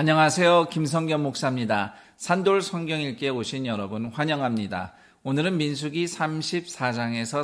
안녕하세요. 김성겸 목사입니다. 산돌 성경 읽기에 오신 여러분 환영합니다. 오늘은 민수기 34장에서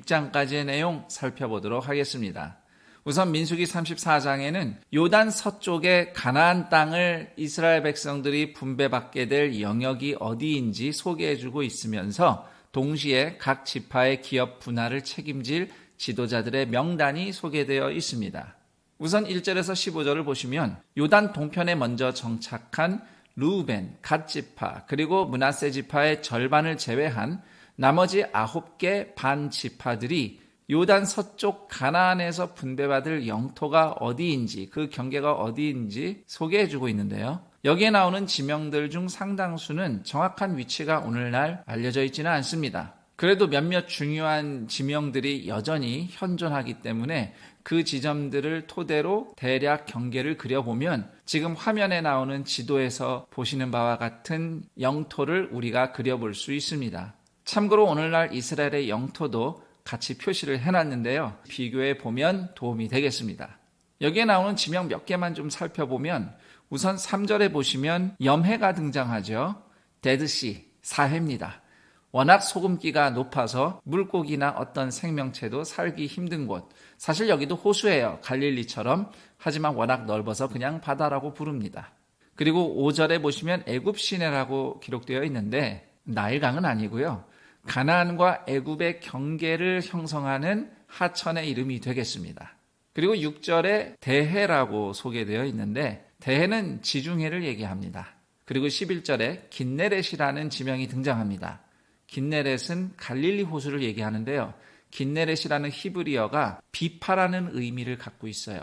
36장까지의 내용 살펴보도록 하겠습니다. 우선 민수기 34장에는 요단 서쪽의 가나안 땅을 이스라엘 백성들이 분배받게 될 영역이 어디인지 소개해주고 있으면서 동시에 각 지파의 기업 분할을 책임질 지도자들의 명단이 소개되어 있습니다. 우선 1절에서 15절을 보시면 요단 동편에 먼저 정착한 르우벤, 갓 지파, 그리고 므낫세 지파의 절반을 제외한 나머지 9개 반 지파들이 요단 서쪽 가나안에서 분배받을 영토가 어디인지, 그 경계가 어디인지 소개해주고 있는데요. 여기에 나오는 지명들 중 상당수는 정확한 위치가 오늘날 알려져 있지는 않습니다. 그래도 몇몇 중요한 지명들이 여전히 현존하기 때문에 그 지점들을 토대로 대략 경계를 그려보면 지금 화면에 나오는 지도에서 보시는 바와 같은 영토를 우리가 그려볼 수 있습니다. 참고로 오늘날 이스라엘의 영토도 같이 표시를 해놨는데요. 비교해 보면 도움이 되겠습니다. 여기에 나오는 지명 몇 개만 좀 살펴보면 우선 3절에 보시면 염해가 등장하죠. 데드시, 사해입니다. 워낙 소금기가 높아서 물고기나 어떤 생명체도 살기 힘든 곳. 사실 여기도 호수예요. 갈릴리처럼. 하지만 워낙 넓어서 그냥 바다라고 부릅니다. 그리고 5절에 보시면 애굽 시내라고 기록되어 있는데 나일강은 아니고요. 가나안과 애굽의 경계를 형성하는 하천의 이름이 되겠습니다. 그리고 6절에 대해라고 소개되어 있는데 대해는 지중해를 얘기합니다. 그리고 11절에 긴네렛이라는 지명이 등장합니다. 긴네렛은 갈릴리 호수를 얘기하는데요. 긴네렛이라는 히브리어가 비파라는 의미를 갖고 있어요.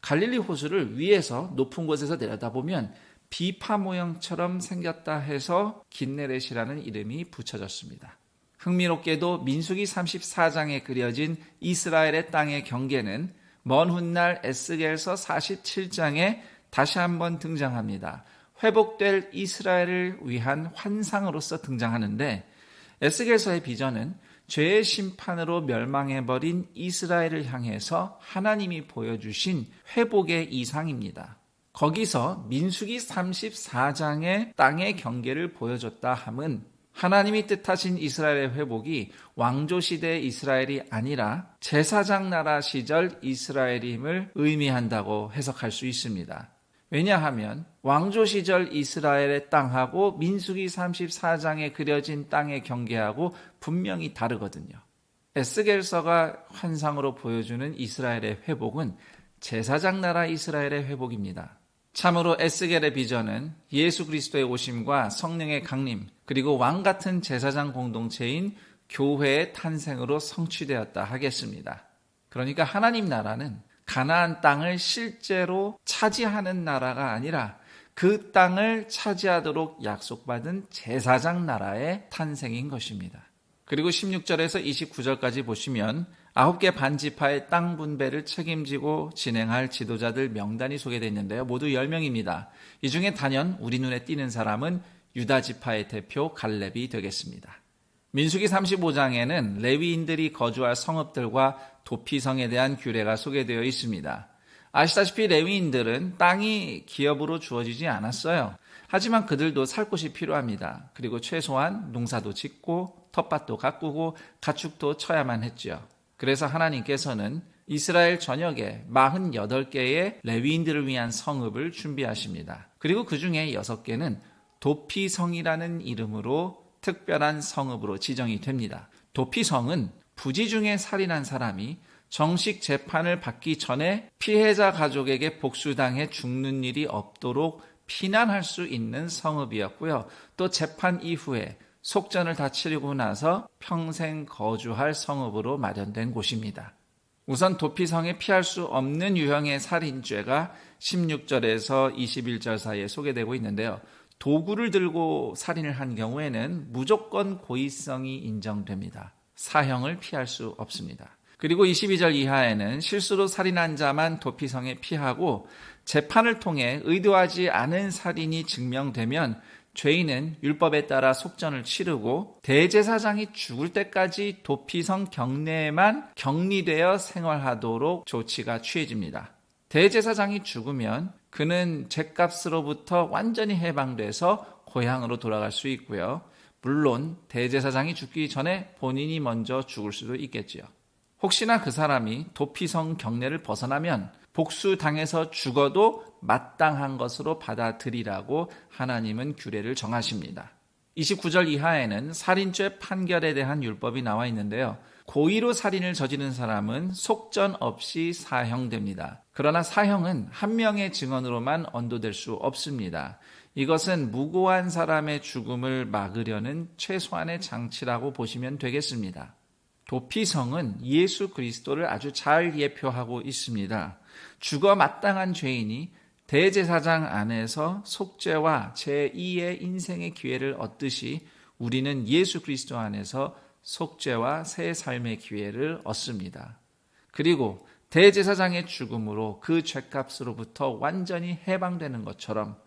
갈릴리 호수를 위에서 높은 곳에서 내려다보면 비파 모형처럼 생겼다 해서 긴네렛이라는 이름이 붙여졌습니다. 흥미롭게도 민수기 34장에 그려진 이스라엘의 땅의 경계는 먼 훗날 에스겔서 47장에 다시 한번 등장합니다. 회복될 이스라엘을 위한 환상으로서 등장하는데 에스겔서의 비전은 죄의 심판으로 멸망해버린 이스라엘을 향해서 하나님이 보여주신 회복의 이상입니다. 거기서 민수기 34장의 땅의 경계를 보여줬다 함은 하나님이 뜻하신 이스라엘의 회복이 왕조시대의 이스라엘이 아니라 제사장 나라 시절 이스라엘임을 의미한다고 해석할 수 있습니다. 왜냐하면 왕조 시절 이스라엘의 땅하고 민수기 34장에 그려진 땅의 경계하고 분명히 다르거든요. 에스겔서가 환상으로 보여주는 이스라엘의 회복은 제사장 나라 이스라엘의 회복입니다. 참으로 에스겔의 비전은 예수 그리스도의 오심과 성령의 강림, 그리고 왕 같은 제사장 공동체인 교회의 탄생으로 성취되었다 하겠습니다. 그러니까 하나님 나라는 가나안 땅을 실제로 차지하는 나라가 아니라 그 땅을 차지하도록 약속받은 제사장 나라의 탄생인 것입니다. 그리고 16절에서 29절까지 보시면 9개 반지파의 땅 분배를 책임지고 진행할 지도자들 명단이 소개되어 있는데요. 모두 10명입니다. 이 중에 단연 우리 눈에 띄는 사람은 유다 지파의 대표 갈렙이 되겠습니다. 민수기 35장에는 레위인들이 거주할 성읍들과 도피성에 대한 규례가 소개되어 있습니다. 아시다시피 레위인들은 땅이 기업으로 주어지지 않았어요. 하지만 그들도 살 곳이 필요합니다. 그리고 최소한 농사도 짓고 텃밭도 가꾸고 가축도 쳐야만 했죠. 그래서 하나님께서는 이스라엘 전역에 48개의 레위인들을 위한 성읍을 준비하십니다. 그리고 그 중에 6개는 도피성이라는 이름으로 특별한 성읍으로 지정이 됩니다. 도피성은 부지 중에 살인한 사람이 정식 재판을 받기 전에 피해자 가족에게 복수당해 죽는 일이 없도록 피난할 수 있는 성읍이었고요. 또 재판 이후에 속전을 다 치르고 나서 평생 거주할 성읍으로 마련된 곳입니다. 우선 도피성에 피할 수 없는 유형의 살인죄가 16절에서 21절 사이에 소개되고 있는데요. 도구를 들고 살인을 한 경우에는 무조건 고의성이 인정됩니다. 사형을 피할 수 없습니다. 그리고 22절 이하에는 실수로 살인한 자만 도피성에 피하고 재판을 통해 의도하지 않은 살인이 증명되면 죄인은 율법에 따라 속전을 치르고 대제사장이 죽을 때까지 도피성 경내에만 격리되어 생활하도록 조치가 취해집니다. 대제사장이 죽으면 그는 죗값으로부터 완전히 해방돼서 고향으로 돌아갈 수 있고요. 물론 대제사장이 죽기 전에 본인이 먼저 죽을 수도 있겠지요. 혹시나 그 사람이 도피성 경례를 벗어나면 복수당해서 죽어도 마땅한 것으로 받아들이라고 하나님은 규례를 정하십니다. 29절 이하에는 살인죄 판결에 대한 율법이 나와 있는데요. 고의로 살인을 저지른 사람은 속전 없이 사형됩니다. 그러나 사형은 한 명의 증언으로만 언도될 수 없습니다. 이것은 무고한 사람의 죽음을 막으려는 최소한의 장치라고 보시면 되겠습니다. 도피성은 예수 그리스도를 아주 잘 예표하고 있습니다. 죽어 마땅한 죄인이 대제사장 안에서 속죄와 제2의 인생의 기회를 얻듯이 우리는 예수 그리스도 안에서 속죄와 새 삶의 기회를 얻습니다. 그리고 대제사장의 죽음으로 그 죄값으로부터 완전히 해방되는 것처럼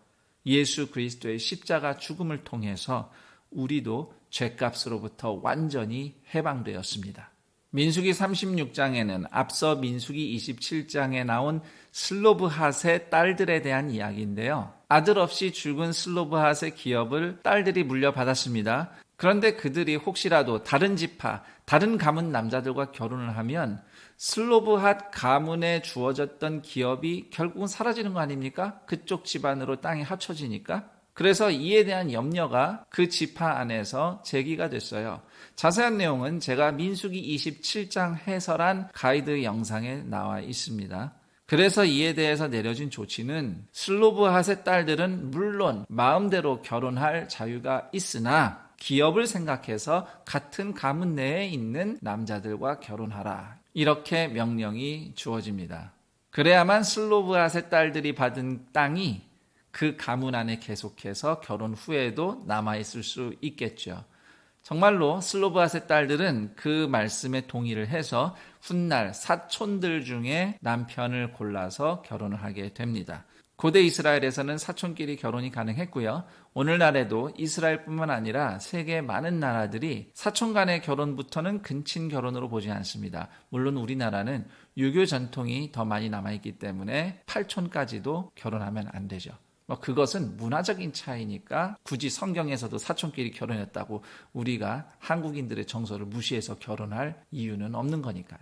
예수 그리스도의 십자가 죽음을 통해서 우리도 죄값으로부터 완전히 해방되었습니다. 민수기 36장에는 앞서 민수기 27장에 나온 슬로브핫의 딸들에 대한 이야기인데요. 아들 없이 죽은 슬로브핫의 기업을 딸들이 물려받았습니다. 그런데 그들이 혹시라도 다른 지파, 다른 가문 남자들과 결혼을 하면 슬로브핫 가문에 주어졌던 기업이 결국은 사라지는 거 아닙니까? 그쪽 집안으로 땅이 합쳐지니까. 그래서 이에 대한 염려가 그 지파 안에서 제기가 됐어요. 자세한 내용은 제가 민수기 27장 해설한 가이드 영상에 나와 있습니다. 그래서 이에 대해서 내려진 조치는 슬로브핫의 딸들은 물론 마음대로 결혼할 자유가 있으나 기업을 생각해서 같은 가문 내에 있는 남자들과 결혼하라. 이렇게 명령이 주어집니다. 그래야만 슬로브핫의 딸들이 받은 땅이 그 가문 안에 계속해서 결혼 후에도 남아있을 수 있겠죠. 정말로 슬로브핫의 딸들은 그 말씀에 동의를 해서 훗날 사촌들 중에 남편을 골라서 결혼을 하게 됩니다. 고대 이스라엘에서는 사촌끼리 결혼이 가능했고요. 오늘날에도 이스라엘뿐만 아니라 세계 많은 나라들이 사촌 간의 결혼부터는 근친 결혼으로 보지 않습니다. 물론 우리나라는 유교 전통이 더 많이 남아있기 때문에 팔촌까지도 결혼하면 안 되죠. 그것은 문화적인 차이니까 굳이 성경에서도 사촌끼리 결혼했다고 우리가 한국인들의 정서를 무시해서 결혼할 이유는 없는 거니까요.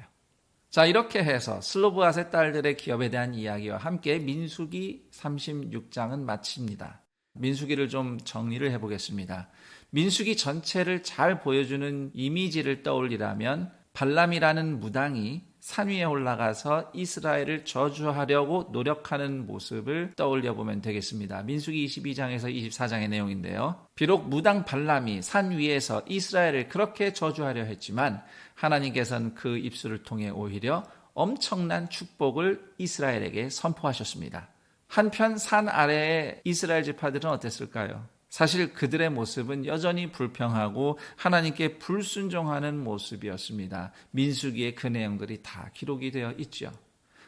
자, 이렇게 해서 슬로브핫의 딸들의 기업에 대한 이야기와 함께 민수기 36장은 마칩니다. 민수기를 좀 정리를 해보겠습니다. 민수기 전체를 잘 보여주는 이미지를 떠올리라면 발람이라는 무당이 산 위에 올라가서 이스라엘을 저주하려고 노력하는 모습을 떠올려 보면 되겠습니다. 민수기 22장에서 24장의 내용인데요. 비록 무당 발람이 산 위에서 이스라엘을 그렇게 저주하려 했지만 하나님께서는 그 입술을 통해 오히려 엄청난 축복을 이스라엘에게 선포하셨습니다. 한편 산 아래의 이스라엘 지파들은 어땠을까요? 사실 그들의 모습은 여전히 불평하고 하나님께 불순종하는 모습이었습니다. 민수기의 그 내용들이 다 기록이 되어 있죠.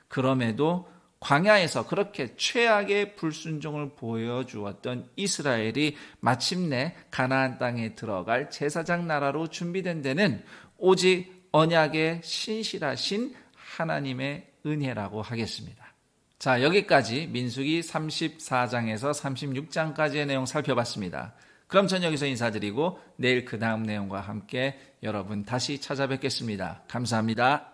그럼에도 광야에서 그렇게 최악의 불순종을 보여주었던 이스라엘이 마침내 가나안 땅에 들어갈 제사장 나라로 준비된 데는 오직 언약의 신실하신 하나님의 은혜라고 하겠습니다. 자, 여기까지 민수기 34장에서 36장까지의 내용 살펴봤습니다. 그럼 전 여기서 인사드리고 내일 그 다음 내용과 함께 여러분 다시 찾아뵙겠습니다. 감사합니다.